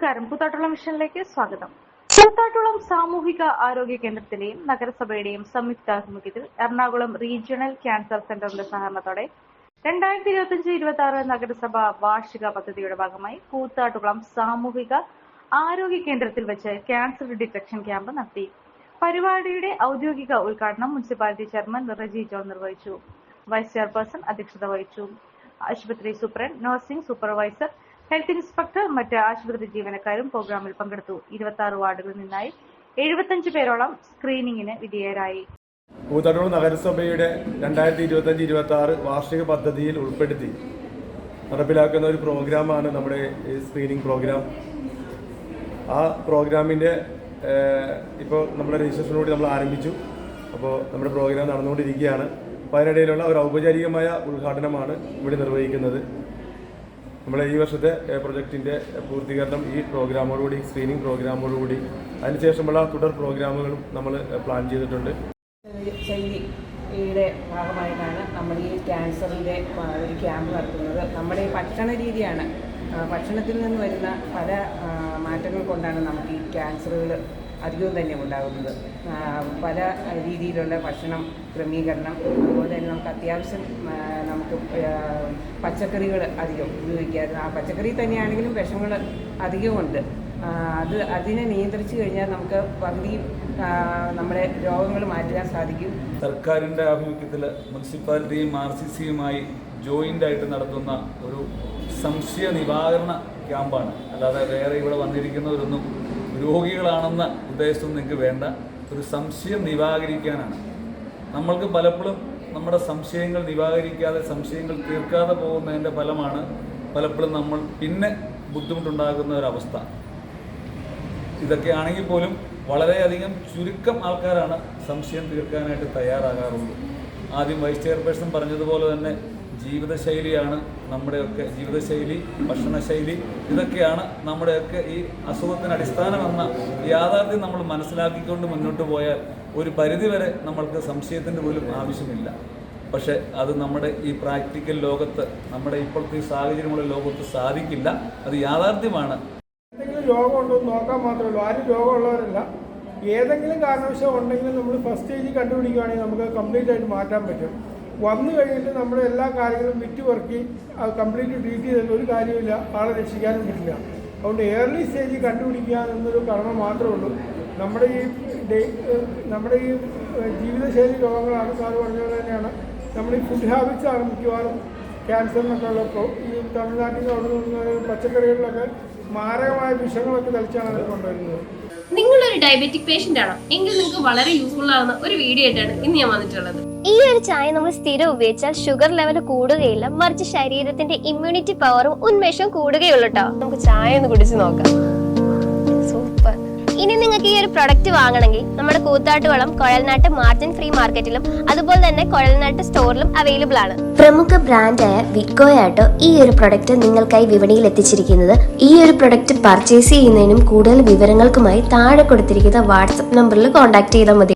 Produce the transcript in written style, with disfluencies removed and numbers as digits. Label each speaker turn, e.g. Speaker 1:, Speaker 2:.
Speaker 1: നമസ്കാരം. കൂത്താട്ടുളം മിഷനിലേക്ക് സ്വാഗതം. കൂത്താട്ടുളം സാമൂഹിക ആരോഗ്യ കേന്ദ്രത്തിലെയും നഗരസഭയുടെയും സംയുക്താഭിമുഖ്യത്തിൽ എറണാകുളം റീജിയണൽ ക്യാൻസർ സെന്ററിന്റെ സഹകരണത്തോടെ 2025-26 നഗരസഭ വാർഷിക പദ്ധതിയുടെ ഭാഗമായി കൂത്താട്ടുളം സാമൂഹിക ആരോഗ്യ കേന്ദ്രത്തിൽ വെച്ച് ക്യാൻസർ ഡിറ്റക്ഷൻ ക്യാമ്പ് നടത്തി. പരിപാടിയുടെ ഔദ്യോഗിക ഉദ്ഘാടനം മുനിസിപ്പാലിറ്റി ചെയർമാൻ റെജി ജോൺ നിർവഹിച്ചു. വൈസ് ചെയർപേഴ്സൺ അധ്യക്ഷത വഹിച്ചു. ആശുപത്രി superintendent, nursing supervisor, health inspector, മറ്റ് ആശുപത്രി ജീവനക്കാരും പ്രോഗ്രാമിൽ പങ്കെടുത്തു. 26 വാർഡുകളിൽ നിന്നായി 75 പേരോളം സ്ക്രീനിങ്ങിന് വിധേയരായി.
Speaker 2: കൂത്താട്ടുളം നഗരസഭയുടെ 2025-26 വാർഷിക പദ്ധതിയിൽ ഉൾപ്പെടുത്തി നടപ്പിലാക്കുന്ന ഒരു പ്രോഗ്രാമാണ് നമ്മുടെ സ്ക്രീനിങ് പ്രോഗ്രാം. ആ പ്രോഗ്രാമിൻ്റെ ഇപ്പോൾ നമ്മുടെ രജിസ്ട്രേഷനോട് നമ്മൾ ആരംഭിച്ചു. അപ്പോൾ നമ്മുടെ പ്രോഗ്രാം നടന്നുകൊണ്ടിരിക്കുകയാണ്. അപ്പോൾ അതിനിടയിലുള്ള ഒരു ഔപചാരികമായ ഉദ്ഘാടനമാണ് ഇവിടെ നിർവഹിക്കുന്നത്. നമ്മളെ ഈ വർഷത്തെ പ്രൊജക്റ്റിൻ്റെ പൂർത്തീകരണം ഈ പ്രോഗ്രാമോടുകൂടി, സ്ക്രീനിങ് പ്രോഗ്രാമോടുകൂടി, അതിനുശേഷമുള്ള തുടർ പ്രോഗ്രാമുകളും നമ്മൾ പ്ലാൻ ചെയ്തിട്ടുണ്ട്.
Speaker 3: ശൈലിയുടെ ഭാഗമായിട്ടാണ് നമ്മൾ ഈ ക്യാൻസറിൻ്റെ ഒരു ക്യാമ്പ് നടത്തുന്നത്. നമ്മുടെ ഈ ഭക്ഷണ രീതിയാണ്, ഭക്ഷണത്തിൽ നിന്ന് വരുന്ന പല മാറ്റങ്ങൾ കൊണ്ടാണ് നമുക്ക് ഈ ക്യാൻസറുകൾ അധികവും തന്നെ ഉണ്ടാകുന്നത്. പല രീതിയിലുള്ള ഭക്ഷണം ക്രമീകരണം, അതുപോലെ തന്നെ നമുക്ക് അത്യാവശ്യം നമുക്ക് പച്ചക്കറികൾ അധികം ഉപയോഗിക്കാതെ, ആ പച്ചക്കറി തന്നെയാണെങ്കിലും വിഷങ്ങൾ അധികമുണ്ട്. അതിനെ നിയന്ത്രിച്ചു കഴിഞ്ഞാൽ നമുക്ക് പകുതിയും നമ്മുടെ രോഗങ്ങൾ മാറ്റാൻ സാധിക്കും.
Speaker 4: സർക്കാരിൻ്റെ ആഭിമുഖ്യത്തിൽ മുനിസിപ്പാലിറ്റിയും RCCയുമായി ജോയിൻ്റായിട്ട് നടത്തുന്ന ഒരു സംശയ നിവാരണ ക്യാമ്പാണ്. അല്ലാതെ വേറെ ഇവിടെ വന്നിരിക്കുന്നവരൊന്നും രോഗികളാണെന്ന ഉദ്ദേശം നിങ്ങൾക്ക് വേണ്ട. ഒരു സംശയം നിവാകരിക്കാനാണ്. നമ്മൾക്ക് പലപ്പോഴും നമ്മുടെ സംശയങ്ങൾ നിവാകരിക്കാതെ, സംശയങ്ങൾ തീർക്കാതെ പോകുന്നതിൻ്റെ ഫലമാണ് പലപ്പോഴും നമ്മൾ പിന്നെ ബുദ്ധിമുട്ടുണ്ടാകുന്ന ഒരവസ്ഥ. ഇതൊക്കെ ആണെങ്കിൽ പോലും വളരെയധികം ചുരുക്കം ആൾക്കാരാണ് സംശയം തീർക്കാനായിട്ട് തയ്യാറാകാറുള്ളൂ. ആദ്യം വൈസ് ചെയർപേഴ്സൺ പറഞ്ഞതുപോലെ തന്നെ ജീവിതശൈലിയാണ് നമ്മുടെയൊക്കെ ജീവിതശൈലി, ഭക്ഷണശൈലി, ഇതൊക്കെയാണ് നമ്മുടെയൊക്കെ ഈ അസുഖത്തിന് അടിസ്ഥാനമെന്ന യാഥാർത്ഥ്യം നമ്മൾ മനസ്സിലാക്കിക്കൊണ്ട് മുന്നോട്ട് പോയാൽ ഒരു പരിധിവരെ നമ്മൾക്ക് സംശയത്തിൻ്റെ പോലും ആവശ്യമില്ല. പക്ഷേ അത് നമ്മുടെ ഈ പ്രാക്ടിക്കൽ ലോകത്ത്, നമ്മുടെ ഇപ്പോഴത്തെ ഈ സാഹചര്യമുള്ള ലോകത്ത് സാധിക്കില്ല. അത് യാഥാർത്ഥ്യമാണ്.
Speaker 5: എന്തെങ്കിലും രോഗമുണ്ടോ എന്ന് നോക്കാൻ മാത്രമേ ഉള്ളൂ. ആരും രോഗമുള്ളവരല്ല. ഏതെങ്കിലും കാരണവശാൽ ഉണ്ടെങ്കിൽ നമ്മൾ ഫസ്റ്റ് സ്റ്റേജിൽ കണ്ടുപിടിക്കുകയാണെങ്കിൽ നമുക്ക് കംപ്ലീറ്റ് ആയിട്ട് മാറ്റാൻ പറ്റും. വന്നു കഴിഞ്ഞിട്ട് നമ്മുടെ എല്ലാ കാര്യങ്ങളും വിറ്റുപെറുക്കി അത് കംപ്ലീറ്റ് ട്രീറ്റ് ചെയ്തിട്ട് ഒരു കാര്യമില്ല, ആളെ രക്ഷിക്കാനും പറ്റില്ല. അതുകൊണ്ട് ഏർലി സ്റ്റേജിൽ കണ്ടുപിടിക്കുക എന്നൊരു കർമ്മം മാത്രമേ ഉള്ളൂ. നമ്മുടെ ഈ ജീവിതശൈലി രോഗങ്ങളാണ് സാറ് പറഞ്ഞത് തന്നെയാണ്. നമ്മുടെ ഈ ഫുഡ് ഹാബിറ്റ്സാണ് മിക്കവാറും ക്യാൻസറിനൊക്കെ ഉള്ളപ്പോൾ ഈ തമിഴ്നാട്ടിൽ നിന്ന് അവിടെ നിന്ന് പച്ചക്കറികളിലൊക്കെ മാരകമായ വിഷങ്ങളൊക്കെ തളിച്ചാണ് അത് കൊണ്ടുവരുന്നത്.
Speaker 6: നിങ്ങളൊരു ഡയബറ്റിക് പേഷ്യന്റ് ആണോ എങ്കിൽ നിങ്ങൾക്ക് വളരെ യൂസ്ഫുൾ ആവുന്ന ഒരു വീഡിയോ ആയിട്ടാണ് ഇന്ന് ഞാൻ വന്നിട്ടുള്ളത്.
Speaker 7: ഈ ഒരു ചായ നമ്മൾ സ്ഥിരം ഉപയോഗിച്ചാൽ ഷുഗർ ലെവൽ കൂടുകയില്ല, മറിച്ച് ശരീരത്തിന്റെ ഇമ്മ്യൂണിറ്റി പവറും ഉന്മേഷവും കൂടുകയുള്ളൂ കേട്ടോ.
Speaker 6: നമുക്ക് ചായ ഒന്ന് കുടിച്ച് നോക്കാം. സൂപ്പർ.
Speaker 7: ഇനി നിങ്ങൾക്ക് ഈ ഒരു പ്രൊഡക്റ്റ് വാങ്ങണമെങ്കിൽ നമ്മുടെ കൂത്താട്ടുകുളം കുഴൽനാട്ട് മാർജിൻ ഫ്രീ മാർക്കറ്റിലും അതുപോലെ തന്നെ കുഴൽനാട്ട് സ്റ്റോറിലും അവൈലബിൾ ആണ്. പ്രമുഖ ബ്രാൻഡായ വിക്കോയാട്ടോ ഈ ഒരു പ്രൊഡക്റ്റ് നിങ്ങൾക്കായി വിപണിയിൽ എത്തിച്ചിരിക്കുന്നത്. ഈ ഒരു പ്രൊഡക്റ്റ് പർച്ചേസ് ചെയ്യുന്നതിനും കൂടുതൽ വിവരങ്ങൾക്കുമായി താഴെ കൊടുത്തിരിക്കുന്ന വാട്സ്ആപ്പ് നമ്പറിൽ കോൺടാക്ട് ചെയ്താൽ മതി.